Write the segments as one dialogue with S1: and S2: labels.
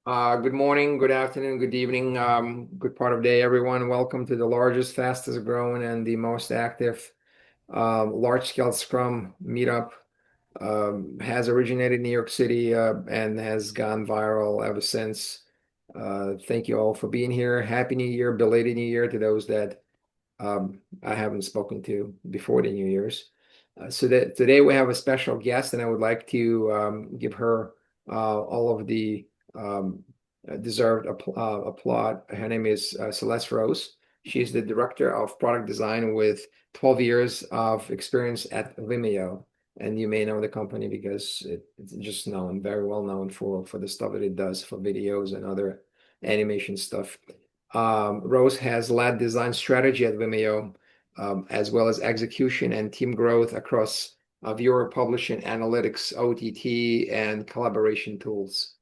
S1: Good morning, good afternoon, good evening, good part of the day, everyone. Welcome to the largest, fastest growing, and the most active large-scale Scrum meetup. Has originated in New York City and has gone viral ever since. Thank you all for being here. Happy New Year, belated New Year to those that I haven't spoken to before the New Year's. Today we have a special guest, and I would like to give her all of the um, deserved applaud. Her name is Celeste Rose. She's the director of product design with 12 years of experience at Vimeo. And you may know the company because it's just known, very well known for the stuff that it does for videos and other animation stuff. Rose has led design strategy at Vimeo, as well as execution and team growth across viewer publishing, analytics, OTT, and collaboration tools.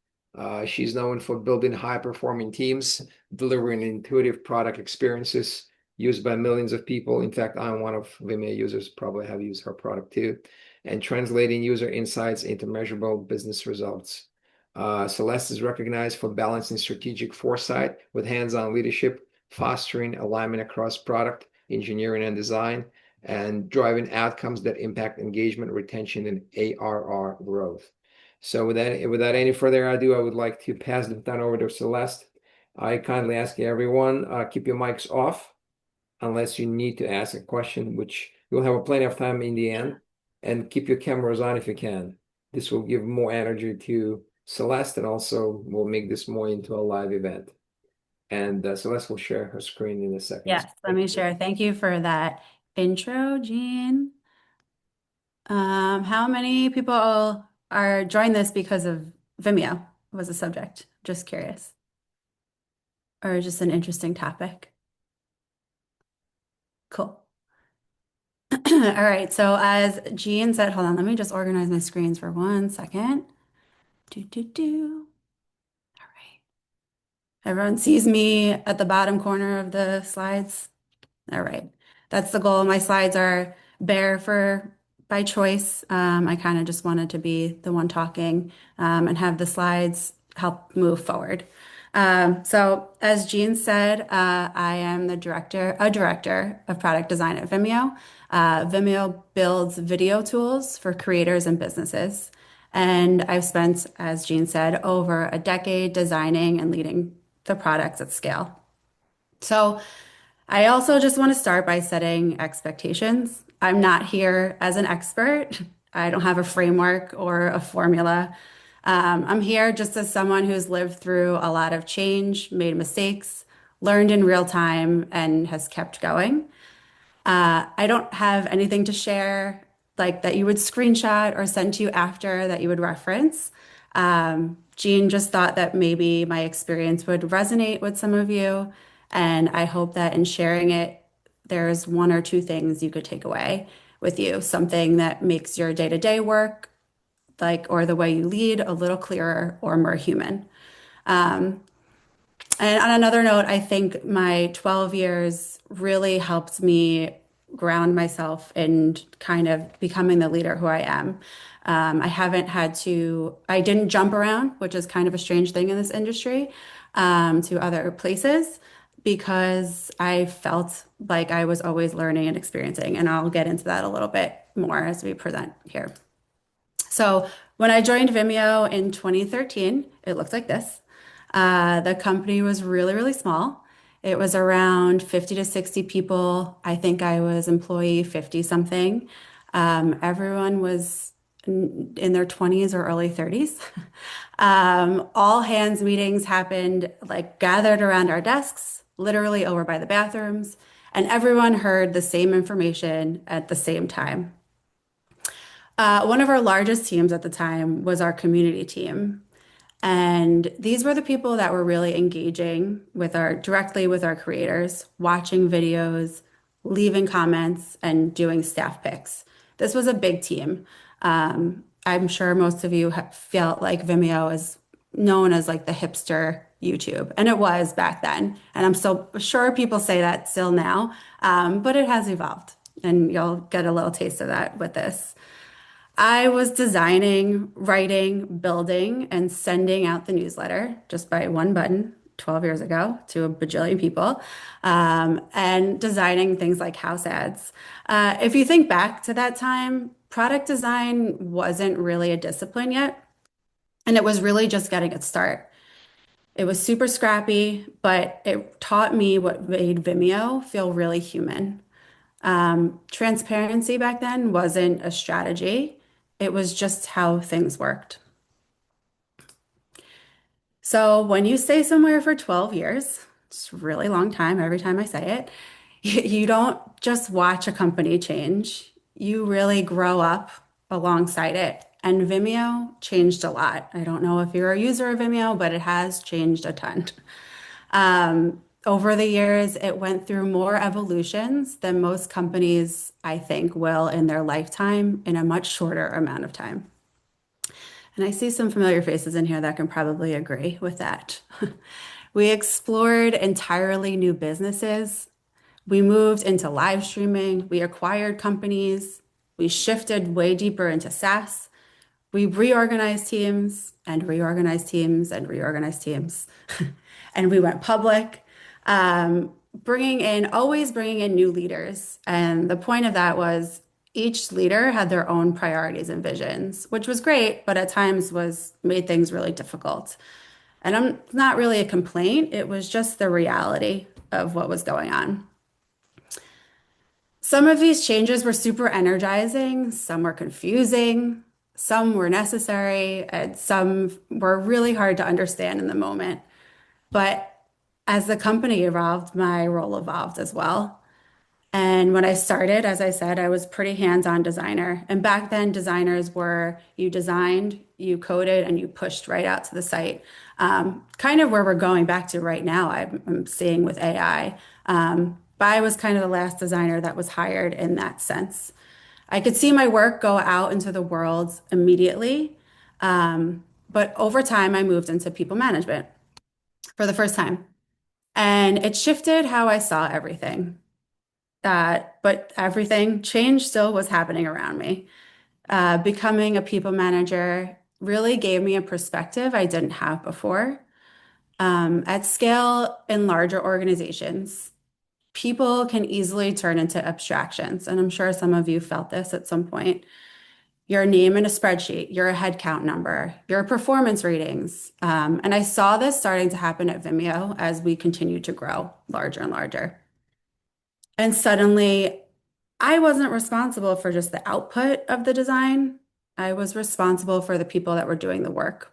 S1: She's known for building high-performing teams, delivering intuitive product experiences used by millions of people. In fact, I'm one of Vimeo users, probably have used her product too, and translating user insights into measurable business results. Celeste is recognized for balancing strategic foresight with hands-on leadership, fostering alignment across product, engineering, and design, and driving outcomes that impact engagement, retention, and ARR growth. So without any further ado, I would like to pass the baton over to Celeste. I kindly ask everyone, keep your mics off unless you need to ask a question, which you'll have plenty of time in the end, and keep your cameras on if you can. This will give more energy to Celeste and also will make this more into a live event. And Celeste will share her screen in a second.
S2: Yes, let me share. Thank you for that intro, Jean. How many people are joining this because of Vimeo was the subject? Just curious. Or just an interesting topic? Cool. All right, so as Jean said, hold on, let me just organize my screens for 1 second. Do. All right. Everyone sees me at the bottom corner of the slides. All right. That's the goal. My slides are bare for by choice. I kind of just wanted to be the one talking and have the slides help move forward. So as Jean said, I am a director of product design at Vimeo. Vimeo builds video tools for creators and businesses. And I've spent, as Jean said, over a decade designing and leading the products at scale. So I also just want to start by setting expectations. I'm not here as an expert. I don't have a framework or a formula. I'm here just as someone who's lived through a lot of change, made mistakes, learned in real time, and has kept going. I don't have anything to share like that you would screenshot or send to you after that you would reference. Jean just thought that maybe my experience would resonate with some of you, and I hope that in sharing it, there's one or two things you could take away with you, something that makes your day-to-day work, like, or the way you lead a little clearer or more human. And on another note, I think my 12 years really helped me ground myself in kind of becoming the leader who I am. I haven't had to, I didn't jump around, which is kind of a strange thing in this industry, to other places because I felt like I was always learning and experiencing. And I'll get into that a little bit more as we present here. So when I joined Vimeo in 2013, it looked like this. The company was really, really small. It was around 50 to 60 people. I think I was employee 50 something. Everyone was in their 20s or early 30s. All hands meetings happened like gathered around our desks, literally over by the bathrooms, and everyone heard the same information at the same time. One of our largest teams at the time was our community team. And these were the people that were really engaging with directly with our creators, watching videos, leaving comments, and doing staff picks. This was a big team. I'm sure most of you have felt like Vimeo is known as like the hipster YouTube, and it was back then. And I'm so sure people say that still now, but it has evolved, and you'll get a little taste of that with this. I was designing, writing, building, and sending out the newsletter just by one button 12 years ago to a bajillion people, and designing things like house ads. If you think back to that time, product design wasn't really a discipline yet, and it was really just getting its start. It was super scrappy, but it taught me what made Vimeo feel really human. Transparency back then wasn't a strategy, it was just how things worked. So when you stay somewhere for 12 years, it's a really long time every time I say it, you don't just watch a company change, you really grow up alongside it. And Vimeo changed a lot. I don't know if you're a user of Vimeo, but it has changed a ton. Over the years, it went through more evolutions than most companies, I think, will in their lifetime in a much shorter amount of time. And I see some familiar faces in here that can probably agree with that. We explored entirely new businesses. We moved into live streaming. We acquired companies. We shifted way deeper into SaaS. We reorganized teams and reorganized teams and reorganized teams. And we went public, always bringing in new leaders. And the point of that was each leader had their own priorities and visions, which was great, but at times was made things really difficult. And I'm not really a complaint, it was just the reality of what was going on. Some of these changes were super energizing, some were confusing, some were necessary, and some were really hard to understand in the moment. But as the company evolved, my role evolved as well. And when I started, as I said, I was pretty hands-on designer. And back then, designers were you designed, you coded, and you pushed right out to the site. Kind of where we're going back to right now, I'm seeing with AI. But I was kind of the last designer that was hired in that sense. I could see my work go out into the world immediately. But over time, I moved into people management for the first time. And it shifted how I saw everything. But everything change still was happening around me. Becoming a people manager really gave me a perspective I didn't have before. At scale in larger organizations, people can easily turn into abstractions. And I'm sure some of you felt this at some point. Your name in a spreadsheet, your headcount number, your performance ratings. And I saw this starting to happen at Vimeo as we continued to grow larger and larger. And suddenly, I wasn't responsible for just the output of the design. I was responsible for the people that were doing the work.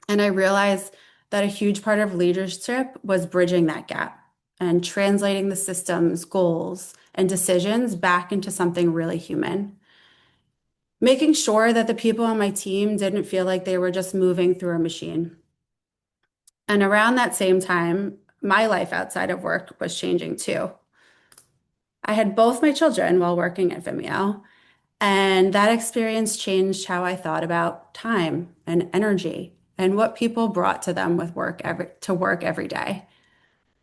S2: And I realized that a huge part of leadership was bridging that gap and translating the systems, goals, and decisions back into something really human. Making sure that the people on my team didn't feel like they were just moving through a machine. And around that same time, my life outside of work was changing too. I had both my children while working at Vimeo, and that experience changed how I thought about time and energy and what people brought to them with work every day.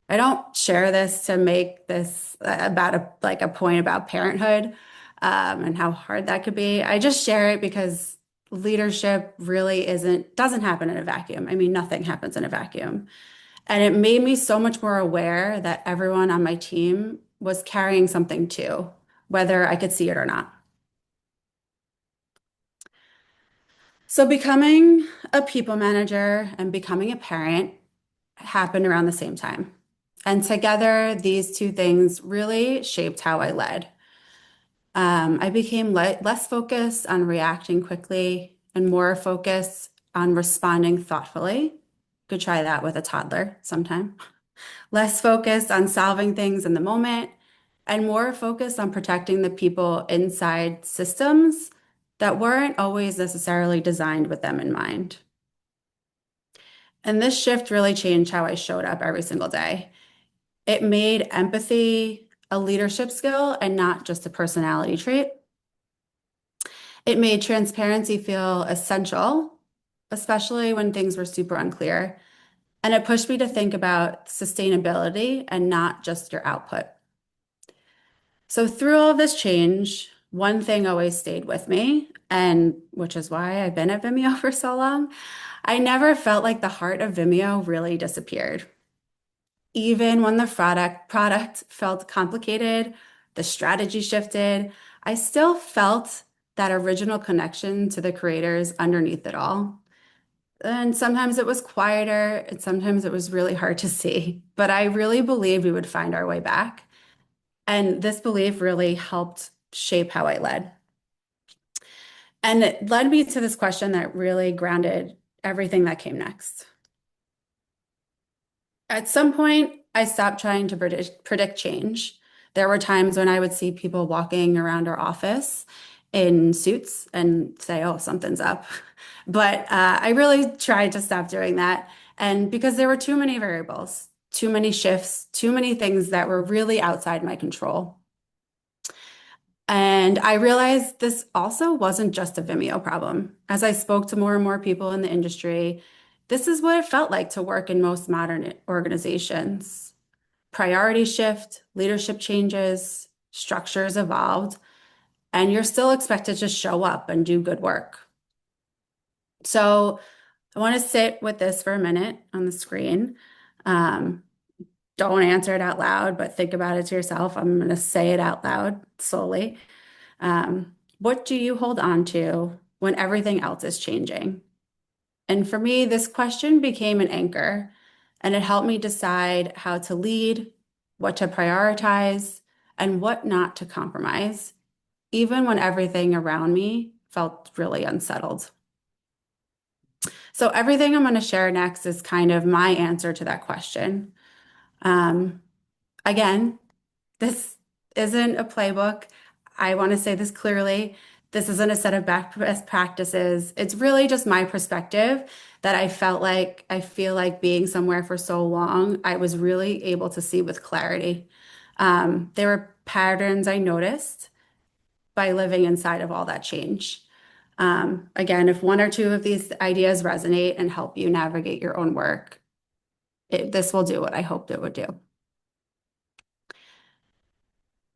S2: I don't share this to make this about a point about parenthood, and how hard that could be. I just share it because leadership really doesn't happen in a vacuum. I mean, nothing happens in a vacuum. And it made me so much more aware that everyone on my team was carrying something too, whether I could see it or not. So becoming a people manager and becoming a parent happened around the same time. And together, these two things really shaped how I led. I became less focused on reacting quickly and more focused on responding thoughtfully. Could try that with a toddler sometime. Less focused on solving things in the moment and more focused on protecting the people inside systems that weren't always necessarily designed with them in mind. And this shift really changed how I showed up every single day. It made empathy a leadership skill and not just a personality trait. It made transparency feel essential, especially when things were super unclear. And it pushed me to think about sustainability and not just your output. So, through all of this change, one thing always stayed with me, and which is why I've been at Vimeo for so long, I never felt like the heart of Vimeo really disappeared. Even when the product felt complicated, the strategy shifted, I still felt that original connection to the creators underneath it all. And sometimes it was quieter, and sometimes it was really hard to see. But I really believed we would find our way back. And this belief really helped shape how I led. And it led me to this question that really grounded everything that came next. At some point, I stopped trying to predict change. There were times when I would see people walking around our office in suits and say, oh, something's up. But I really tried to stop doing that. And because there were too many variables, too many shifts, too many things that were really outside my control. And I realized this also wasn't just a Vimeo problem. As I spoke to more and more people in the industry, this is what it felt like to work in most modern organizations. Priority shift, leadership changes, structures evolved, and you're still expected to show up and do good work. So I want to sit with this for a minute on the screen. Um, don't answer it out loud, but think about it to yourself. I'm going to say it out loud slowly. What do you hold on to when everything else is changing? And for me, this question became an anchor, and it helped me decide how to lead, what to prioritize, and what not to compromise, even when everything around me felt really unsettled. So, everything I'm going to share next is kind of my answer to that question. Um, Again, this isn't a playbook. I want to say this clearly. This isn't a set of best practices. It's really just my perspective that I feel like being somewhere for so long, I was really able to see with clarity. There were patterns I noticed by living inside of all that change. Again, if one or two of these ideas resonate and help you navigate your own work, this will do what I hoped it would do.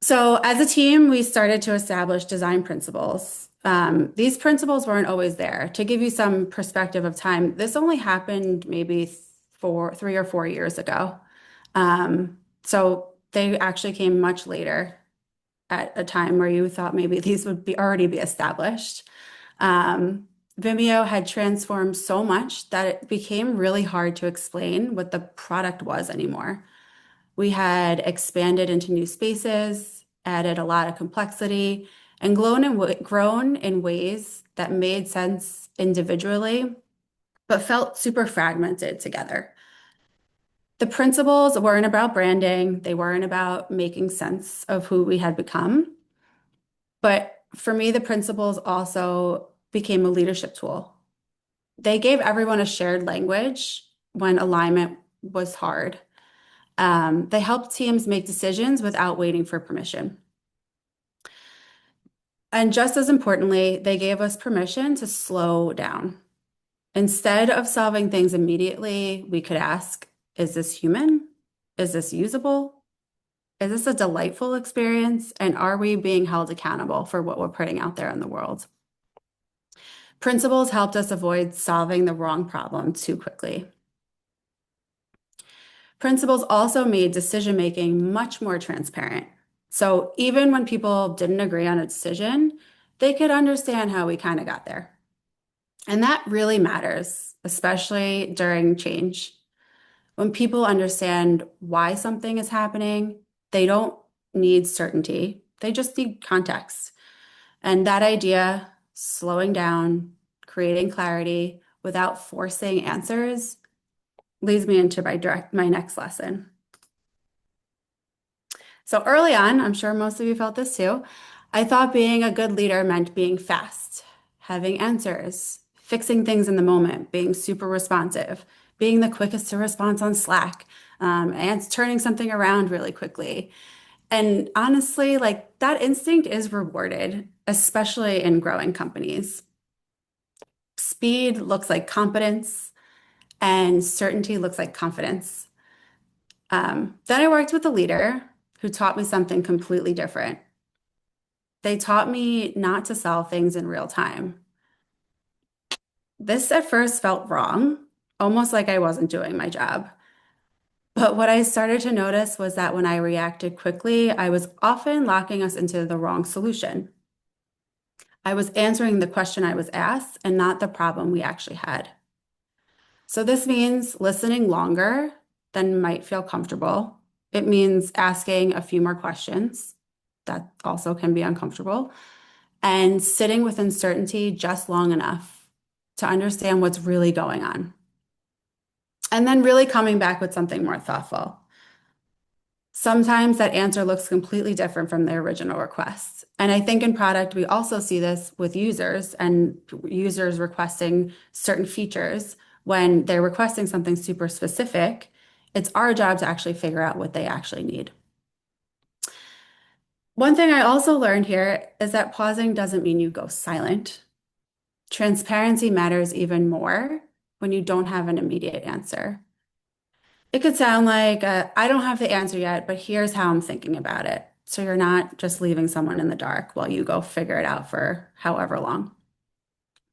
S2: So, as a team, we started to establish design principles. These principles weren't always there. To give you some perspective of time, this only happened maybe 3 or 4 years ago. So, they actually came much later at a time where you thought maybe these would be already be established. Um, Vimeo had transformed so much that it became really hard to explain what the product was anymore. We had expanded into new spaces, added a lot of complexity, and grown in ways that made sense individually, but felt super fragmented together. The principles weren't about branding, they weren't about making sense of who we had become. But for me, the principles also became a leadership tool. They gave everyone a shared language when alignment was hard. They help teams make decisions without waiting for permission. And just as importantly, they gave us permission to slow down. Instead of solving things immediately, we could ask, is this human? Is this usable? Is this a delightful experience? And are we being held accountable for what we're putting out there in the world? Principles helped us avoid solving the wrong problem too quickly. Principles also made decision making much more transparent. So even when people didn't agree on a decision, they could understand how we kind of got there. And that really matters, especially during change. When people understand why something is happening, they don't need certainty, they just need context. And that idea, slowing down, creating clarity without forcing answers, leads me into my next lesson. So early on, I'm sure most of you felt this too, I thought being a good leader meant being fast, having answers, fixing things in the moment, being super responsive, being the quickest to respond on Slack, and turning something around really quickly. And honestly, like that instinct is rewarded, especially in growing companies. Speed looks like competence, and certainty looks like confidence. Then I worked with a leader who taught me something completely different. They taught me not to solve things in real time. This at first felt wrong, almost like I wasn't doing my job. But what I started to notice was that when I reacted quickly, I was often locking us into the wrong solution. I was answering the question I was asked and not the problem we actually had. So this means listening longer than might feel comfortable. It means asking a few more questions. That also can be uncomfortable. And sitting with uncertainty just long enough to understand what's really going on. And then really coming back with something more thoughtful. Sometimes that answer looks completely different from the original request. And I think in product, we also see this with users and users requesting certain features. When they're requesting something super specific, it's our job to actually figure out what they actually need. One thing I also learned here is that pausing doesn't mean you go silent. Transparency matters even more when you don't have an immediate answer. It could sound like, I don't have the answer yet, but here's how I'm thinking about it. So you're not just leaving someone in the dark while you go figure it out for however long.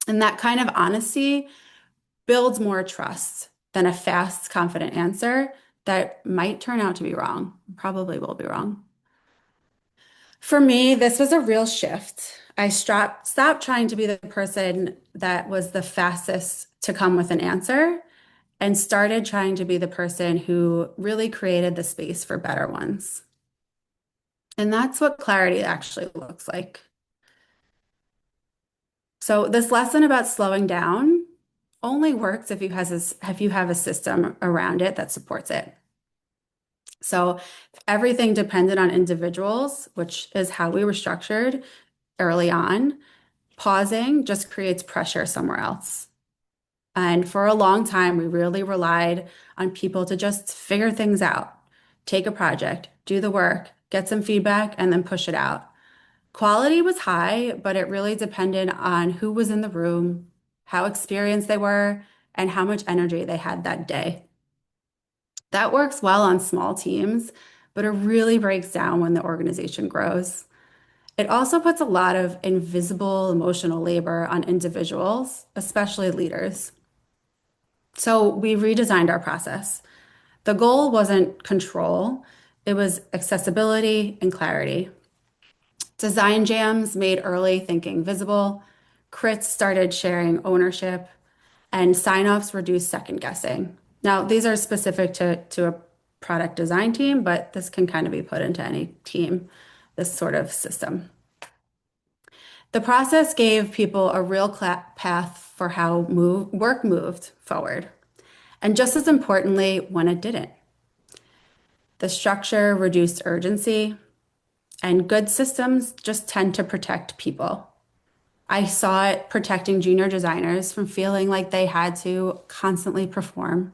S2: And that kind of honesty builds more trust than a fast, confident answer that might turn out to be wrong, probably will be wrong. For me, this was a real shift. I stopped trying to be the person that was the fastest to come with an answer and started trying to be the person who really created the space for better ones. And that's what clarity actually looks like. So this lesson about slowing down only works if you have a system around it that supports it. So everything depended on individuals, which is how we were structured early on. Pausing just creates pressure somewhere else. And for a long time, we really relied on people to just figure things out, take a project, do the work, get some feedback, and then push it out. Quality was high, but it really depended on who was in the room, how experienced they were, and how much energy they had that day. That works well on small teams, but it really breaks down when the organization grows. It also puts a lot of invisible emotional labor on individuals, especially leaders. So we redesigned our process. The goal wasn't control, it was accessibility and clarity. Design jams made early thinking visible, crits started sharing ownership, and sign-offs reduced second guessing. Now, these are specific to a product design team, but this can kind of be put into any team, this sort of system. The process gave people a real path for how work moved forward. And just as importantly, when it didn't. The structure reduced urgency, and good systems just tend to protect people. I saw it protecting junior designers from feeling like they had to constantly perform.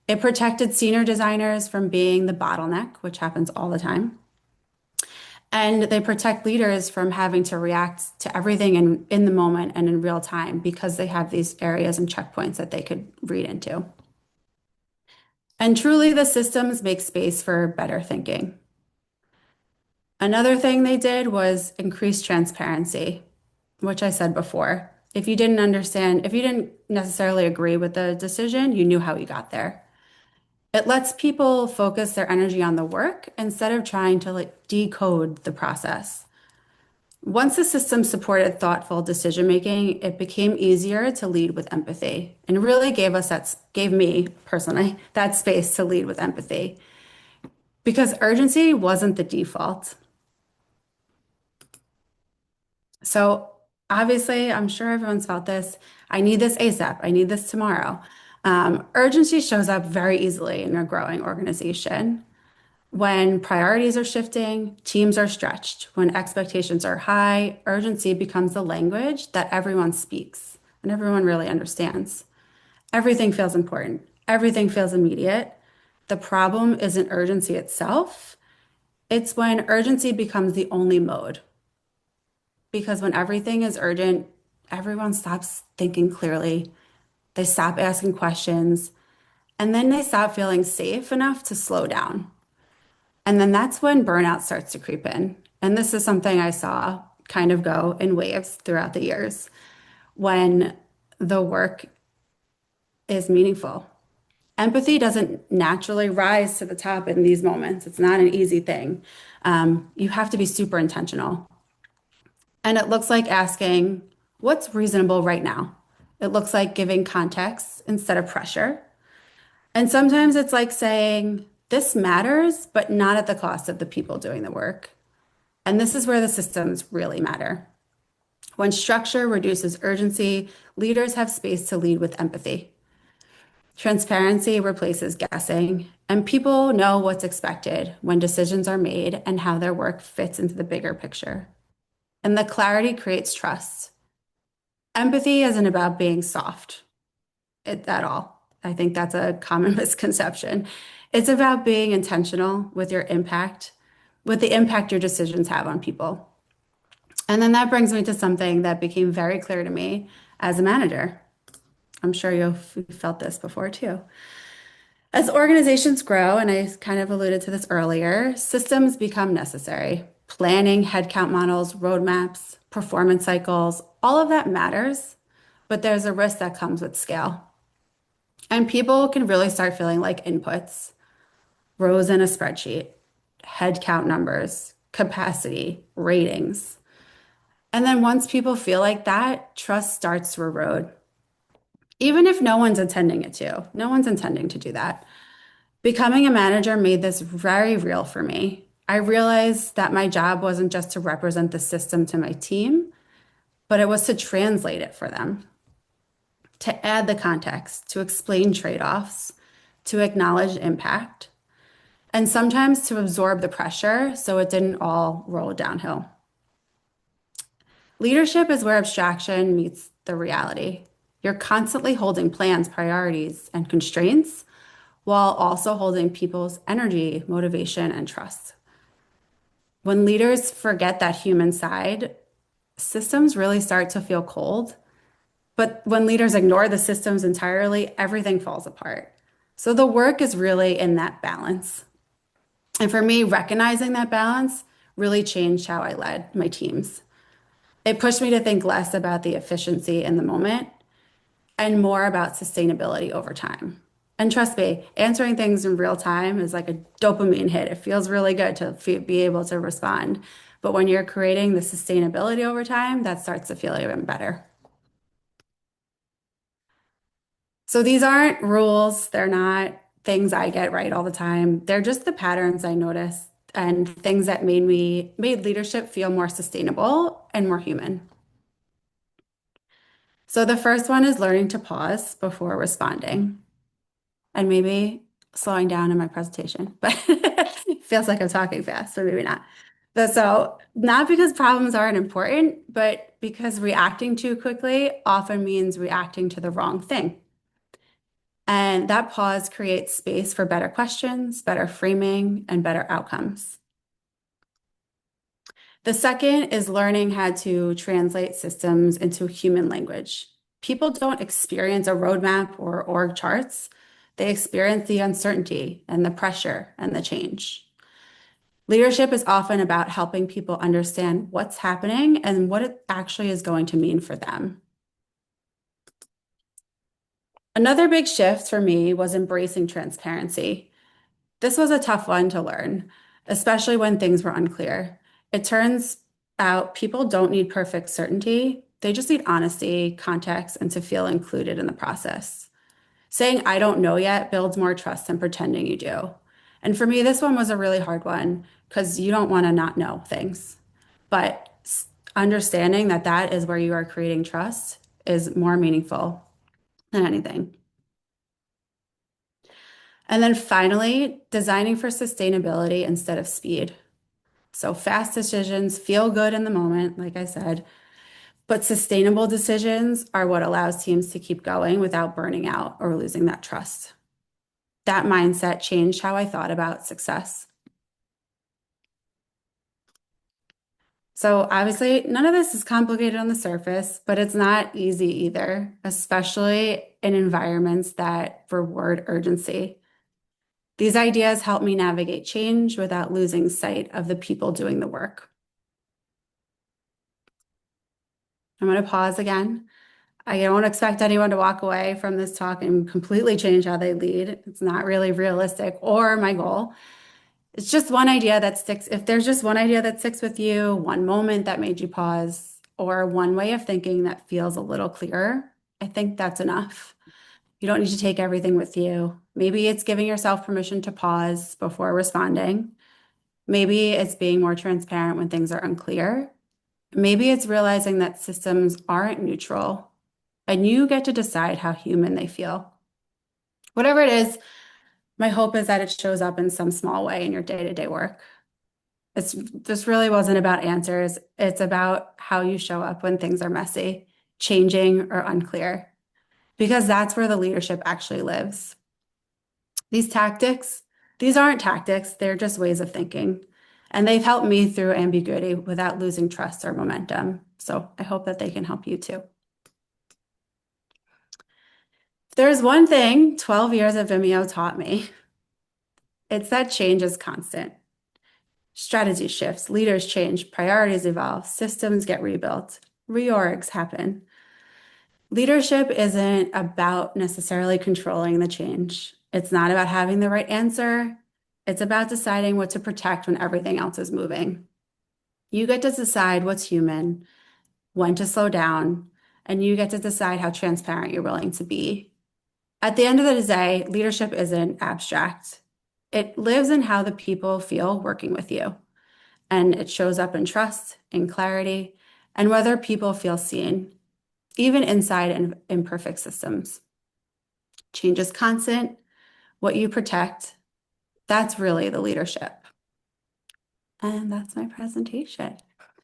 S2: It protected senior designers from being the bottleneck, which happens all the time. And they protect leaders from having to react to everything in the moment and in real time because they have these areas and checkpoints that they could read into. And truly, the systems make space for better thinking. Another thing they did was increase transparency, which I said before. If you didn't understand, if you didn't necessarily agree with the decision, you knew how you got there. It lets people focus their energy on the work instead of trying to like decode the process. Once the system supported thoughtful decision making, it became easier to lead with empathy and really gave me personally that space to lead with empathy because urgency wasn't the default. So obviously, I'm sure everyone's felt this. I need this ASAP. I need this tomorrow. Urgency shows up very easily in a growing organization. When priorities are shifting, teams are stretched. When expectations are high, urgency becomes the language that everyone speaks and everyone really understands. Everything feels important. Everything feels immediate. The problem isn't urgency itself. It's when urgency becomes the only mode. Because when everything is urgent, everyone stops thinking clearly. They stop asking questions, and then they stop feeling safe enough to slow down. And then that's when burnout starts to creep in. And this is something I saw kind of go in waves throughout the years when the work is meaningful. Empathy doesn't naturally rise to the top in these moments. It's not an easy thing. You have to be super intentional. And it looks like asking, what's reasonable right now? It looks like giving context instead of pressure. And sometimes it's like saying, this matters, but not at the cost of the people doing the work. And this is where the systems really matter. When structure reduces urgency, leaders have space to lead with empathy. Transparency replaces guessing, and people know what's expected when decisions are made and how their work fits into the bigger picture. And the clarity creates trust. Empathy isn't about being soft at all. I think that's a common misconception. It's about being intentional with your impact, with the impact your decisions have on people. And then that brings me to something that became very clear to me as a manager. I'm sure you've felt this before too. As organizations grow, and I kind of alluded to this earlier, systems become necessary. Planning, headcount models, roadmaps, performance cycles, all of that matters, but there's a risk that comes with scale. And people can really start feeling like inputs, rows in a spreadsheet, headcount numbers, capacity, ratings. And then once people feel like that, trust starts to erode, even if no one's intending it to. No one's intending to do that. Becoming a manager made this very real for me. I realized that my job wasn't just to represent the system to my team, but it was to translate it for them, to add the context, to explain trade-offs, to acknowledge impact, and sometimes to absorb the pressure so it didn't all roll downhill. Leadership is where abstraction meets the reality. You're constantly holding plans, priorities, and constraints while also holding people's energy, motivation, and trust. When leaders forget that human side, systems really start to feel cold. But when leaders ignore the systems entirely, everything falls apart. So the work is really in that balance. And for me, recognizing that balance really changed how I led my teams. It pushed me to think less about the efficiency in the moment and more about sustainability over time. And trust me, answering things in real time is like a dopamine hit. It feels really good to be able to respond. But when you're creating the sustainability over time, that starts to feel even better. So these aren't rules. They're not things I get right all the time. They're just the patterns I noticed and things that made leadership feel more sustainable and more human. So the first one is learning to pause before responding and maybe slowing down in my presentation, but it feels like I'm talking fast, so maybe not. So not because problems aren't important, but because reacting too quickly often means reacting to the wrong thing. And that pause creates space for better questions, better framing, and better outcomes. The second is learning how to translate systems into human language. People don't experience a roadmap or org charts. They experience the uncertainty and the pressure and the change. Leadership is often about helping people understand what's happening and what it actually is going to mean for them. Another big shift for me was embracing transparency. This was a tough one to learn, especially when things were unclear. It turns out people don't need perfect certainty. They just need honesty, context, and to feel included in the process. Saying, I don't know yet, builds more trust than pretending you do. And for me, this one was a really hard one because you don't want to not know things. But understanding that that is where you are creating trust is more meaningful than anything. And then finally, designing for sustainability instead of speed. So fast decisions feel good in the moment, like I said, but sustainable decisions are what allows teams to keep going without burning out or losing that trust. That mindset changed how I thought about success. So obviously, none of this is complicated on the surface, but it's not easy either, especially in environments that reward urgency. These ideas help me navigate change without losing sight of the people doing the work. I'm going to pause again. I don't expect anyone to walk away from this talk and completely change how they lead. It's not really realistic or my goal. It's just one idea that sticks. If there's just one idea that sticks with you, one moment that made you pause, or one way of thinking that feels a little clearer, I think that's enough. You don't need to take everything with you. Maybe it's giving yourself permission to pause before responding. Maybe it's being more transparent when things are unclear. Maybe it's realizing that systems aren't neutral and you get to decide how human they feel. Whatever it is, my hope is that it shows up in some small way in your day-to-day work. This really wasn't about answers. It's about how you show up when things are messy, changing, or unclear, because that's where the leadership actually lives. These tactics, these aren't tactics, they're just ways of thinking. And they've helped me through ambiguity without losing trust or momentum. So I hope that they can help you too. If there's one thing 12 years of Vimeo taught me, it's that change is constant. Strategy shifts, leaders change, priorities evolve, systems get rebuilt, reorgs happen. Leadership isn't about necessarily controlling the change. It's not about having the right answer. It's about deciding what to protect when everything else is moving. You get to decide what's human, when to slow down, and you get to decide how transparent you're willing to be. At the end of the day, leadership isn't abstract. It lives in how the people feel working with you. And it shows up in trust, in clarity, and whether people feel seen, even inside imperfect systems. Change is constant. What you protect, that's really the leadership. And that's my presentation.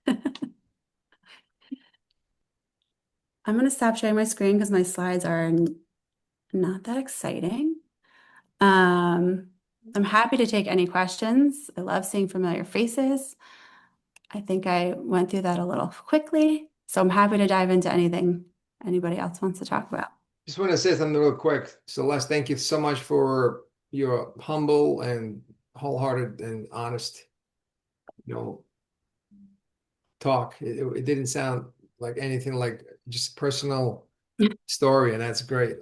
S2: I'm going to stop sharing my screen because my slides are not that exciting. I'm happy to take any questions. I love seeing familiar faces. I think I went through that a little quickly, so I'm happy to dive into anything anybody else wants to talk about.
S1: Just want to say something real quick. Celeste, thank you so much for your humble and wholehearted and honest, you know, talk. It didn't sound like anything like just personal story, and that's great.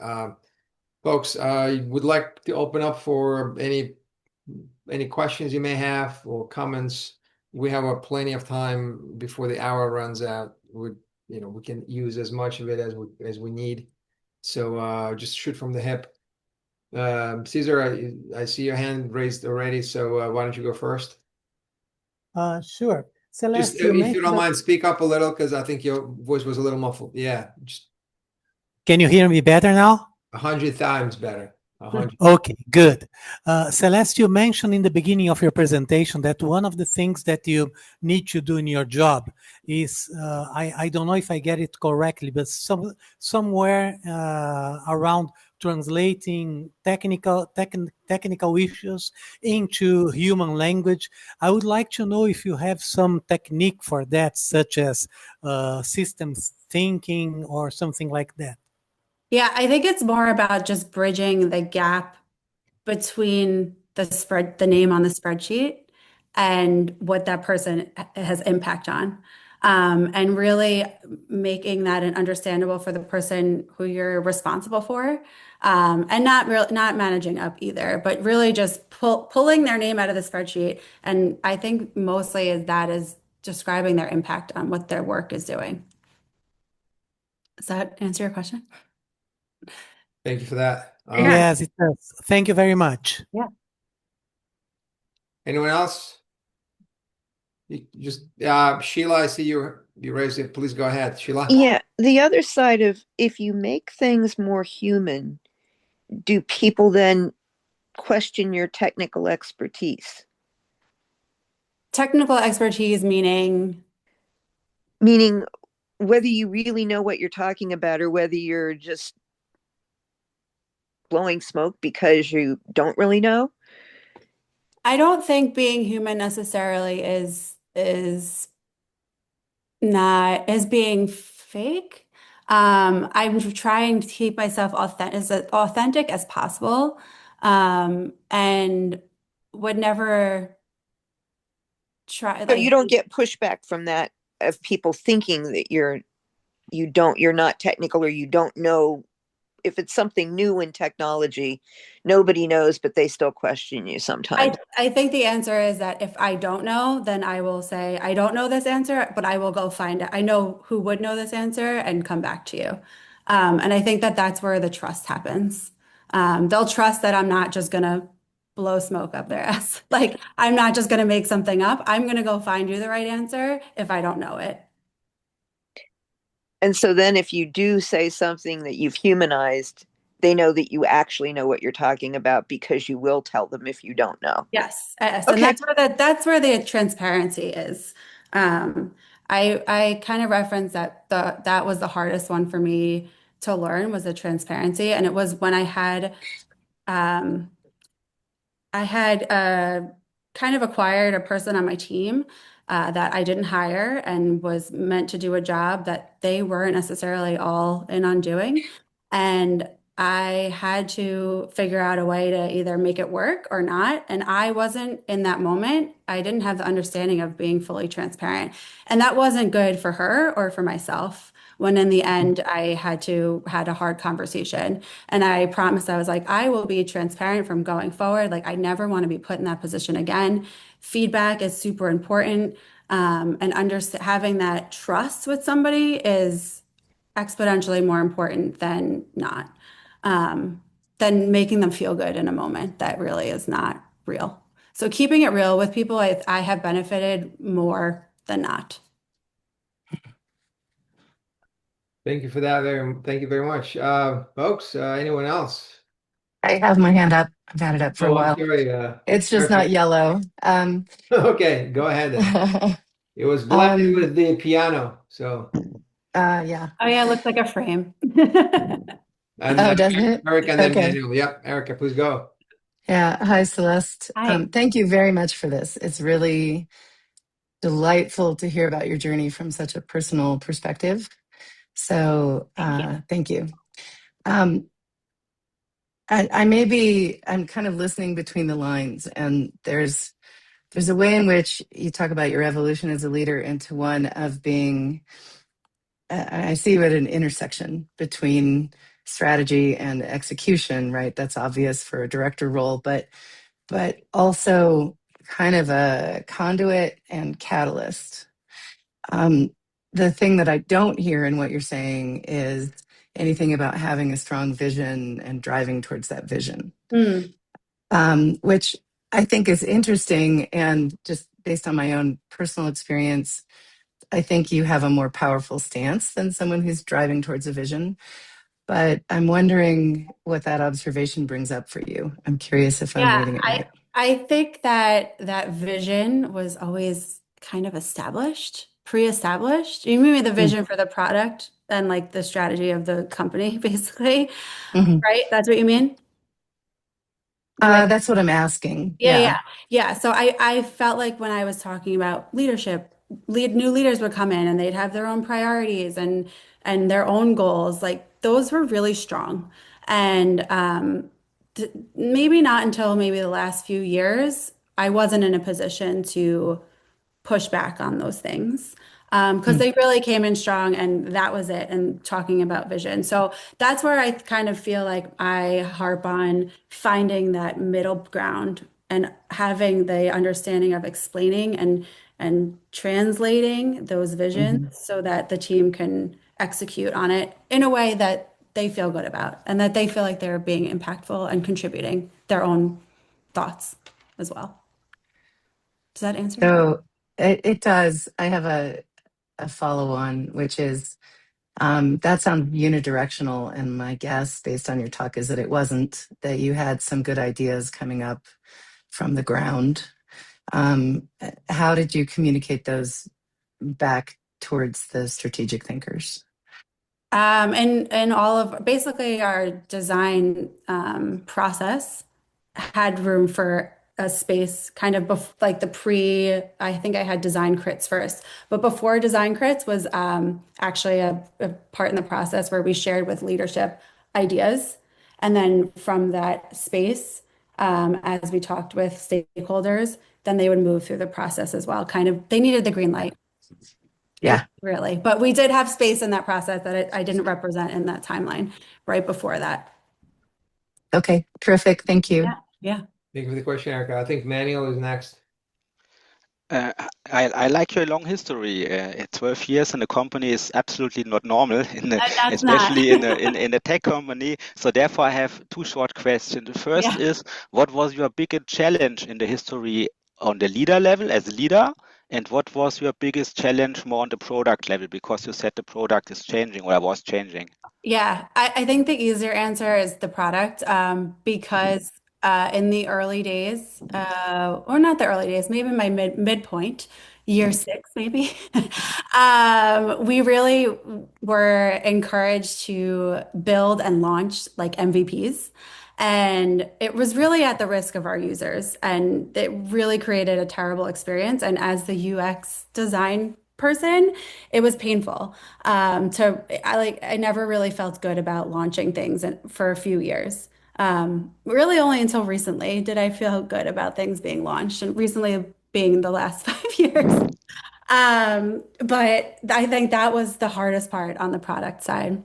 S1: Folks, I would like to open up for any questions you may have or comments. We have plenty of time before the hour runs out. We can use as much of it as we need. So just shoot from the hip. Caesar, I see your hand raised already, so why don't you go first?
S3: Sure.
S1: Just
S3: Celeste, you
S1: if you don't
S3: mentioned,
S1: mind, speak up a little because I think your voice was a little muffled. Yeah, just
S3: can you hear me better now?
S1: 100 times better. 100.
S3: Okay, good. Celeste, you mentioned in the beginning of your presentation that one of the things that you need to do in your job is, I don't know if I get it correctly, but somewhere around translating technical issues into human language. I would like to know if you have some technique for that, such as systems thinking or something like that.
S2: Yeah, I think it's more about just bridging the gap between the name on the spreadsheet and what that person has impact on. And really making that an understandable for the person who you're responsible for. And not managing up either, but really just pulling their name out of the spreadsheet. And I think mostly is describing their impact on what their work is doing. Does that answer your question?
S1: Thank you for that.
S2: Yeah.
S3: Yes, it does. Thank you very much.
S2: Yeah.
S1: Anyone else? Just Sheila, I see you raised it. Please go ahead, Sheila.
S4: Yeah, the other side of if you make things more human, do people then question your technical expertise?
S2: Technical expertise meaning.
S4: Meaning whether you really know what you're talking about or whether you're just blowing smoke because you don't really know?
S2: I don't think being human necessarily is not is being fake. I'm trying to keep myself authentic as possible, and would never try
S4: So you
S2: like
S4: don't get pushback from that of people thinking that you're you're not technical, or you don't know if it's something new in technology, nobody knows, but they still question you sometimes.
S2: I think the answer is that if I don't know, then I will say, I don't know this answer, but I will go find it. I know who would know this answer and come back to you. And I think that that's where the trust happens. They'll trust that I'm not just going to blow smoke up their ass. Like, I'm not just going to make something up. I'm going to go find you the right answer if I don't know it.
S4: And so then if you do say something that you've humanized, they know that you actually know what you're talking about, because you will tell them if you don't know.
S2: Yes, yes, and
S4: Okay.
S2: that's where the transparency is. Um, I kind of referenced that that was the hardest one for me to learn, was the transparency, and it was when um, I had kind of acquired a person on my team that I didn't hire and was meant to do a job that they weren't necessarily all in on doing. And I had to figure out a way to either make it work or not. And I wasn't in that moment. I didn't have the understanding of being fully transparent. And that wasn't good for her or for myself. When in the end, I had a hard conversation. And I promised, I was like, I will be transparent from going forward. Like, I never want to be put in that position again. Feedback is super important. And having that trust with somebody is exponentially more important than not, than making them feel good in a moment that really is not real. So keeping it real with people, I have benefited more than not.
S1: Thank you for that. Thank you very much. Folks, anyone else?
S5: I have my hand up. I've had it up for a
S1: Oh, I'm
S5: while.
S1: sorry.
S5: It's just
S1: Erica.
S5: not yellow.
S1: Okay, go ahead then. It was blended
S5: Um,
S1: with the piano. So,
S5: yeah.
S2: Oh yeah, it looks like a frame.
S1: and
S5: Oh, doesn't it?
S1: Eric and then
S5: Okay.
S1: Manuel. Yep, Erica, please go.
S5: Yeah. Hi, Celeste.
S2: Hi.
S5: Thank you very much for this. It's really delightful to hear about your journey from such a personal perspective. So,
S2: Thank you.
S5: thank you. Um, I'm kind of listening between the lines, and there's a way in which you talk about your evolution as a leader into one of being, I see you at an intersection between strategy and execution, right? That's obvious for a director role, but also kind of a conduit and catalyst. Um, the thing that I don't hear in what you're saying is anything about having a strong vision and driving towards that vision,
S2: Mm,
S5: which I think is interesting. And just based on my own personal experience, I think you have a more powerful stance than someone who's driving towards a vision. But I'm wondering what that observation brings up for you. I'm curious if I'm
S2: yeah,
S5: reading it right.
S2: I think that that vision was always kind of established, pre-established. You mean the vision for the product and like the strategy of the company, basically,
S5: Mm-hmm.
S2: right? That's what you mean? Do I?
S5: That's what I'm asking.
S2: Yeah,
S5: Yeah.
S2: yeah, yeah. So I felt like when I was talking about leadership, new leaders would come in and they'd have their own priorities and their own goals. Like those were really strong. And maybe not until maybe the last few years, I wasn't in a position to push back on those things because
S5: Mm-hmm.
S2: they really came in strong and that was it. And talking about vision. So that's where I kind of feel like I harp on finding that middle ground and having the understanding of explaining and translating those visions
S5: Mm-hmm.
S2: so that the team can execute on it in a way that they feel good about and that they feel like they're being impactful and contributing their own thoughts as well. Does that answer your question?
S5: So it does. I have a follow on, which is that sounds unidirectional. And my guess, based on your talk, is that it wasn't, that you had some good ideas coming up from the ground. How did you communicate those back towards the strategic thinkers?
S2: And all of basically our design process had room for a space kind of like I think I had design crits first, but before design crits was actually a part in the process where we shared with leadership ideas. And then from that space, as we talked with stakeholders, then they would move through the process as well. Kind of, they needed the green light.
S5: Yeah.
S2: really. But we did have space in that process that I didn't represent in that timeline right before that.
S5: Okay. Terrific. Thank you.
S2: Yeah. Yeah.
S1: Thank you for the question, Erica. I think Manuel is next.
S6: Uh, I like your long history. 12 years in a company is absolutely not normal,
S2: That's not.
S6: especially in a tech company. So therefore, I have two short questions. The first
S2: Yeah.
S6: is, what was your biggest challenge in the history on the leader level as a leader? And what was your biggest challenge more on the product level? Because you said the product is changing or was changing.
S2: Yeah, I think the easier answer is the product, because in the early days, or not the early days, maybe my midpoint, year six, maybe, we really were encouraged to build and launch like MVPs. And it was really at the risk of our users. And it really created a terrible experience. And as the UX design person, it was painful. I never really felt good about launching things for a few years. Really only until recently did I feel good about things being launched, and recently being the last 5 years. But I think that was the hardest part on the product side.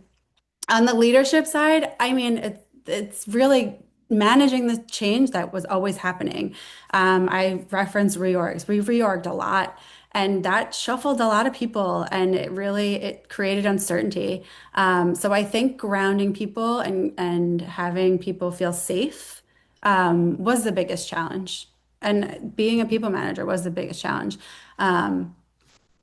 S2: On the leadership side, I mean, it's really managing the change that was always happening. I referenced reorgs. We reorged a lot, and that shuffled a lot of people, and it created uncertainty. So I think grounding people and having people feel safe was the biggest challenge, and being a people manager was the biggest challenge. Um,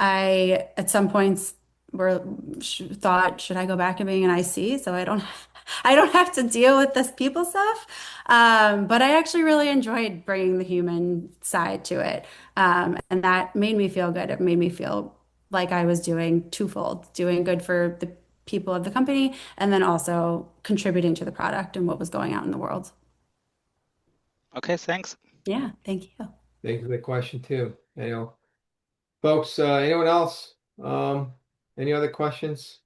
S2: I, at some points, thought, should I go back to being an IC so I don't have to deal with this people stuff? But I actually really enjoyed bringing the human side to it, and that made me feel good. It made me feel like I was doing twofold, doing good for the people of the company, and then also contributing to the product and what was going out in the world.
S6: Okay, thanks.
S2: Yeah, thank you.
S1: Thank you for the question too, Manuel. Folks, anyone else? Any other questions?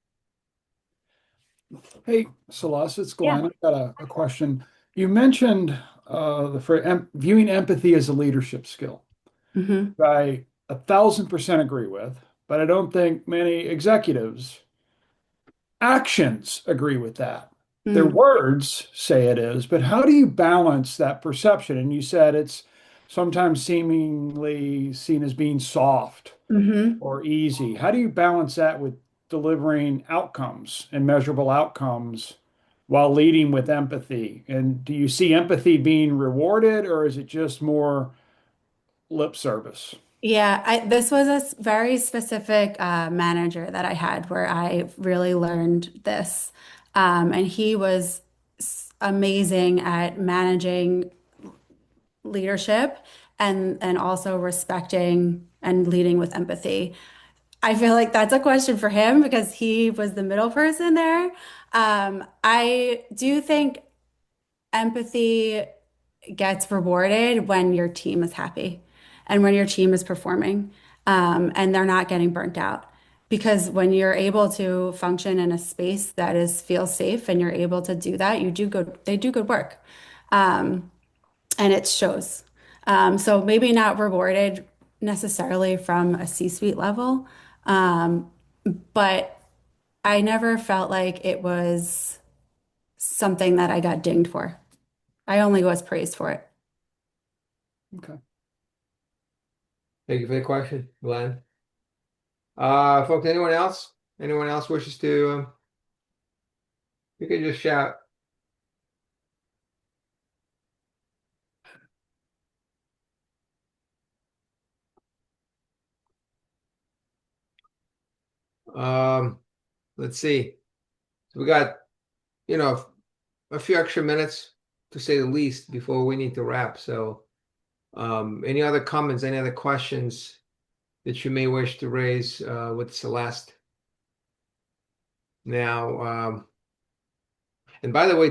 S7: Hey, Celeste, it's
S2: Yeah.
S7: Glenn. I've got a question. You mentioned viewing empathy as a leadership skill.
S2: Hmm.
S7: I 1,000% agree with, but I don't think many executives' actions agree with that. Their
S2: Mm.
S7: words say it is, but how do you balance that perception? And you said it's sometimes seemingly seen as being soft
S2: Hmm.
S7: or easy. How do you balance that with delivering outcomes and measurable outcomes while leading with empathy? And do you see empathy being rewarded, or is it just more lip service?
S2: Yeah, this was a very specific manager that I had where I really learned this. And he was amazing at managing leadership and also respecting and leading with empathy. I feel like that's a question for him because he was the middle person there. I do think empathy gets rewarded when your team is happy and when your team is performing, and they're not getting burnt out. Because when you're able to function in a space that feels safe and you're able to do that, they do good work. And it shows. So maybe not rewarded necessarily from a C-suite level, but I never felt like it was something that I got dinged for. I only was praised for it.
S7: Okay.
S1: Thank you for the question, Glenn. Folks, anyone else? Anyone else wishes to? You can just shout. Um, let's see. So we got, you know, a few extra minutes to say the least before we need to wrap. So, any other comments, any other questions that you may wish to raise with Celeste? Now, and by the way,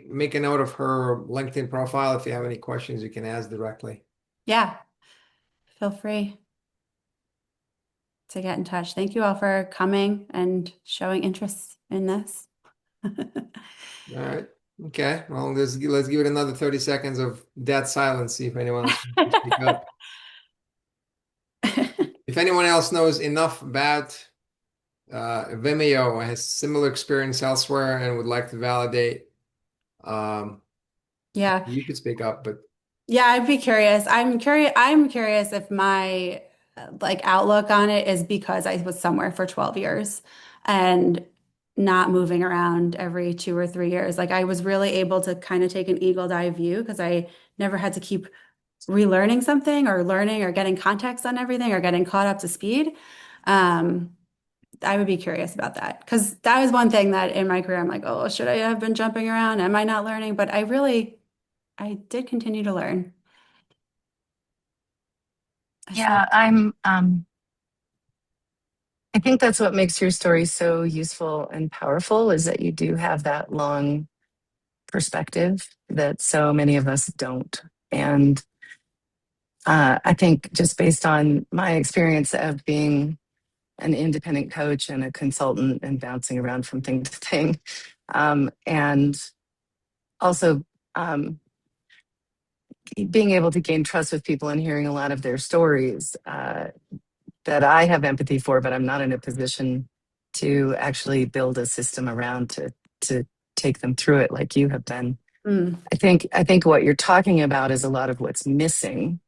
S1: make a note of her LinkedIn profile. If you have any questions, you can ask directly.
S2: Yeah, feel free to get in touch. Thank you all for coming and showing interest in this.
S1: All right. Okay. Well, let's give it another 30 seconds of dead silence. See if anyone else wants to speak up. If anyone else knows enough about Vimeo, has similar experience elsewhere, and would like to validate, um,
S2: Yeah.
S1: you could speak up. But
S2: Yeah, I'd be curious. I'm curious if my like outlook on it is because I was somewhere for 12 years and not moving around every 2 or 3 years. Like I was really able to kind of take an eagle eye view because I never had to keep relearning something or learning or getting context on everything or getting caught up to speed. Um, I would be curious about that because that was one thing that in my career I'm like, oh, should I have been jumping around? Am I not learning? But I did continue to learn. So,
S5: Yeah, I think that's what makes your story so useful and powerful is that you do have that long perspective that so many of us don't. And I think just based on my experience of being an independent coach and a consultant and bouncing around from thing to thing, and also um, being able to gain trust with people and hearing a lot of their stories that I have empathy for, but I'm not in a position to actually build a system around to take them through it like you have been.
S2: mm,
S5: I think what you're talking about is a lot of what's missing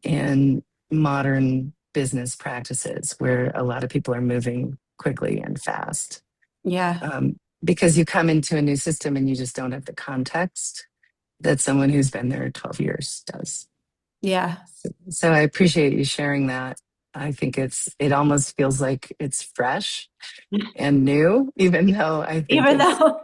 S5: in modern business practices, where a lot of people are moving quickly and fast.
S2: yeah,
S5: Because you come into a new system and you just don't have the context that someone who's been there 12 years does.
S2: yeah.
S5: So I appreciate you sharing that. I think it almost feels like it's fresh and new, even though I think
S2: Even
S5: it's
S2: though,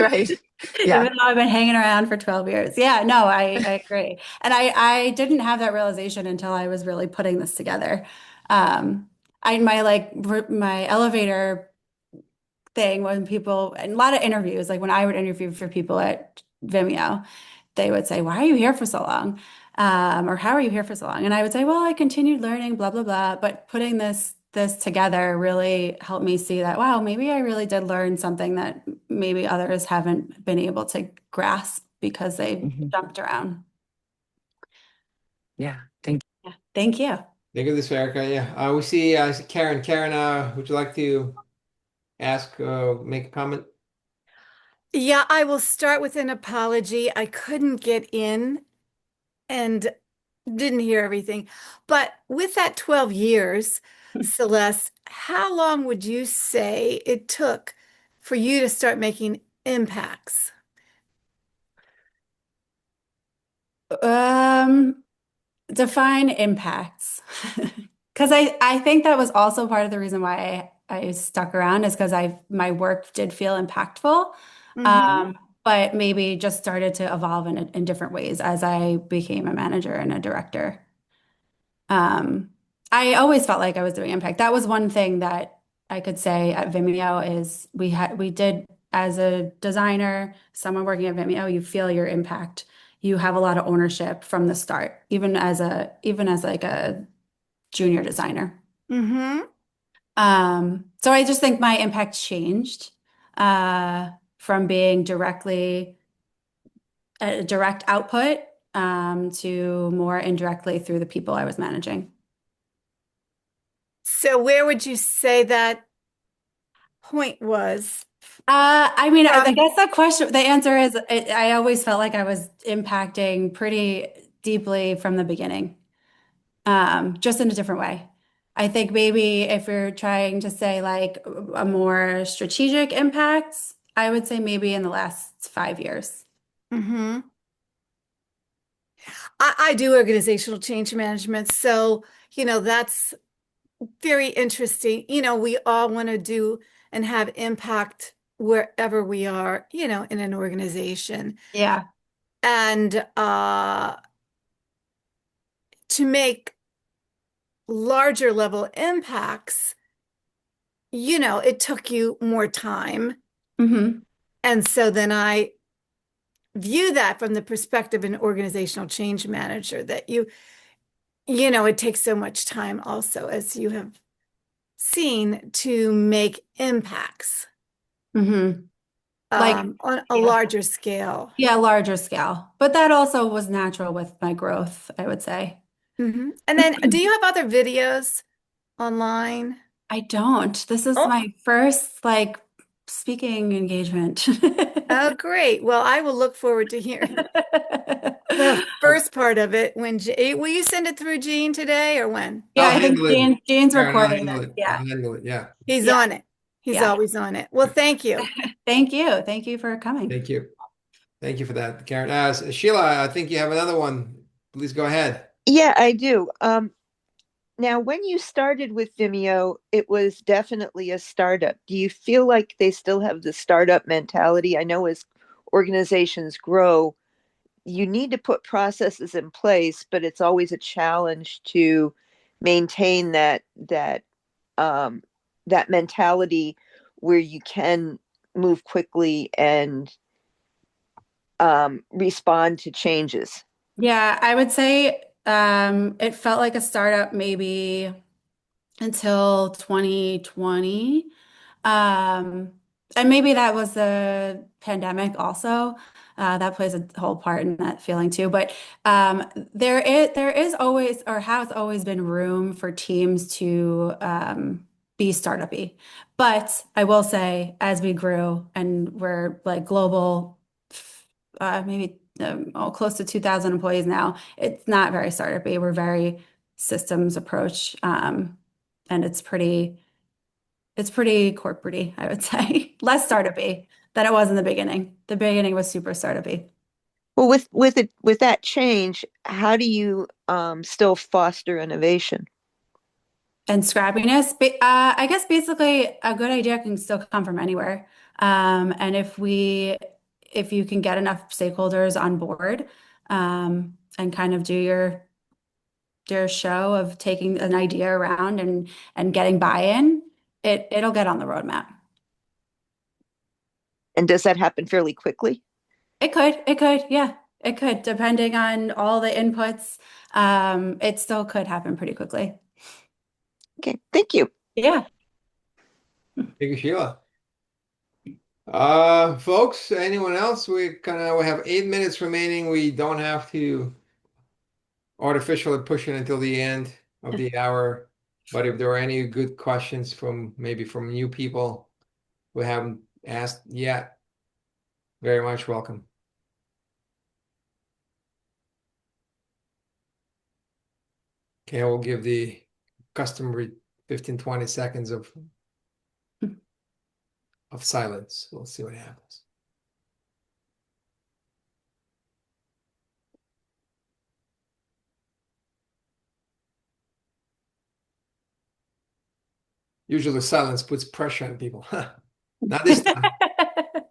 S5: right.
S2: even
S5: Yeah.
S2: though I've been hanging around for 12 years. Yeah, no, I agree. And I didn't have that realization until I was really putting this together. My elevator thing when people, and a lot of interviews, like when I would interview for people at Vimeo, they would say, "Why are you here for so long?" Or "How are you here for so long?" And I would say, "Well, I continued learning, blah, blah, blah." But putting this together really helped me see that, wow, maybe I really did learn something that maybe others haven't been able to grasp because they
S5: Mhm.
S2: jumped around.
S5: Yeah. Thank
S2: Yeah. Thank you.
S1: thank you, this Erica. Yeah, I see Karen. Karen, would you like to make a comment?
S8: Yeah, I will start with an apology. I couldn't get in and didn't hear everything. But with that 12 years, Celeste, how long would you say it took for you to start making impacts?
S2: Um, Define impacts. Because I think that was also part of the reason why I stuck around is because my work did feel impactful.
S8: Mm-hmm.
S2: But maybe just started to evolve in different ways as I became a manager and a director. Um, I always felt like I was doing impact. That was one thing that I could say at Vimeo is we did as a designer, someone working at Vimeo, you feel your impact. You have a lot of ownership from the start, even as like a junior designer.
S8: Mm-hmm.
S2: So I just think my impact changed from being directly a direct output to more indirectly through the people I was managing.
S8: So where would you say that point was
S2: I mean, I
S8: from?
S2: guess the answer is I always felt like I was impacting pretty deeply from the beginning, just in a different way. I think maybe if you're trying to say like a more strategic impacts, I would say maybe in the last 5 years.
S8: Mm-hmm. I do organizational change management, so that's very interesting. We all want to do and have impact wherever we are, in an organization.
S2: Yeah.
S8: And to make larger level impacts, it took you more time.
S2: Hmm.
S8: And so then I view that from the perspective of an organizational change manager that it takes so much time also, as you have seen, to make impacts
S2: Hmm. Like,
S8: on a
S2: yeah.
S8: larger scale.
S2: Yeah, larger scale. But that also was natural with my growth, I would say.
S8: And then, do you have other videos? online?
S2: I don't. This is
S8: Oh,
S2: my first like speaking engagement.
S8: oh, great. Well, I will look forward to hearing the first part of it when will you send it through Gene today or when?
S2: Yeah,
S1: I'll
S2: I think
S1: handle it.
S2: Jane's
S1: Karen, I'll
S2: recording
S1: handle
S2: it.
S1: it. I'll
S2: Yeah.
S1: handle it. Yeah.
S8: He's
S2: Yeah.
S8: on it. He's
S2: Yeah.
S8: always on it. Well, thank you.
S2: Thank you. Thank you for coming.
S1: Thank you. Thank you for that, Karen. Sheila, I think you have another one. Please go ahead.
S4: Yeah, I do. Now, when you started with Vimeo, it was definitely a startup. Do you feel like they still have the startup mentality? I know as organizations grow, you need to put processes in place, but it's always a challenge to maintain um, that mentality where you can move quickly and respond to changes.
S2: Yeah, I would say it felt like a startup maybe until 2020. Um, and maybe that was the pandemic also. That plays a whole part in that feeling too. But there is always or has always been room for teams to be startup-y. But I will say, as we grew and we're like global, maybe close to 2,000 employees now, it's not very startup-y. We're very systems approach, and it's pretty corporate-y, I would say. Less startup-y than it was in the beginning. The beginning was super startup-y.
S4: Well, with that change, how do you still foster innovation?
S2: And scrappiness, I guess basically a good idea can still come from anywhere. And if you can get enough stakeholders on board, and kind of do your show of taking an idea around and getting buy-in, it'll get on the roadmap.
S4: And does that happen fairly quickly?
S2: Yeah, it could, depending on all the inputs. It still could happen pretty quickly.
S4: Okay, thank you.
S2: Yeah.
S1: Thank you, Sheila. Folks, anyone else? We have 8 minutes remaining. We don't have to artificially push it until the end of the hour. But if there are any good questions maybe from new people who haven't asked yet, very much welcome. Okay, I will give the customary 15, 20 seconds of silence. We'll see what happens. Usually silence puts pressure on people. Not this time.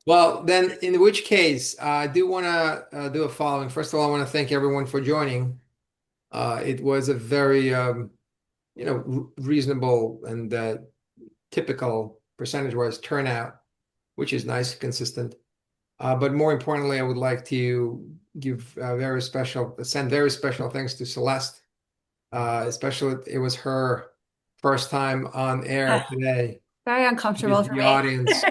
S1: Well, then, in which case, I do want to do a following. First of all, I want to thank everyone for joining. It was a very, reasonable and typical percentage-wise turnout, which is nice, consistent. But more importantly, I would like to send very special thanks to Celeste. Especially, it was her first time on air today.
S2: Very uncomfortable
S1: With
S2: for
S1: the
S2: me.
S1: audience.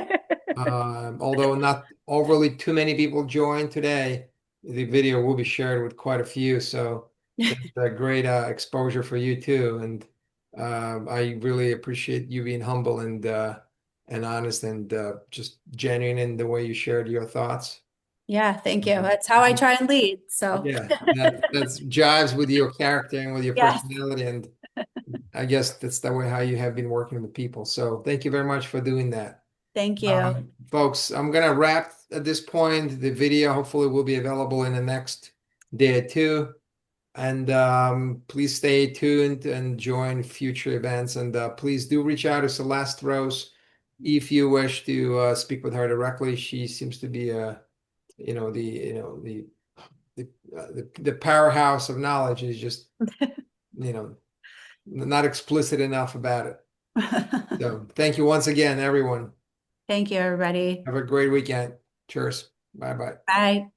S1: Although not overly too many people joined today, the video will be shared with quite a few. So that's a great exposure for you too. And I really appreciate you being humble and honest and just genuine in the way you shared your thoughts.
S2: Yeah, thank you. That's how I try and lead. So,
S1: Yeah, that's jives with your character and with your
S2: yes,
S1: personality. And I guess that's the way how you have been working with people. So thank you very much for doing that.
S2: thank you.
S1: Folks, I'm gonna wrap at this point. The video hopefully will be available in the next day or two. And please stay tuned and join future events. And please do reach out to Celeste Rose if you wish to speak with her directly. She seems to be the powerhouse of knowledge. Is just not explicit enough about it. So thank you once again, everyone.
S2: Thank you, everybody.
S1: Have a great weekend. Cheers. Bye bye.
S2: Bye.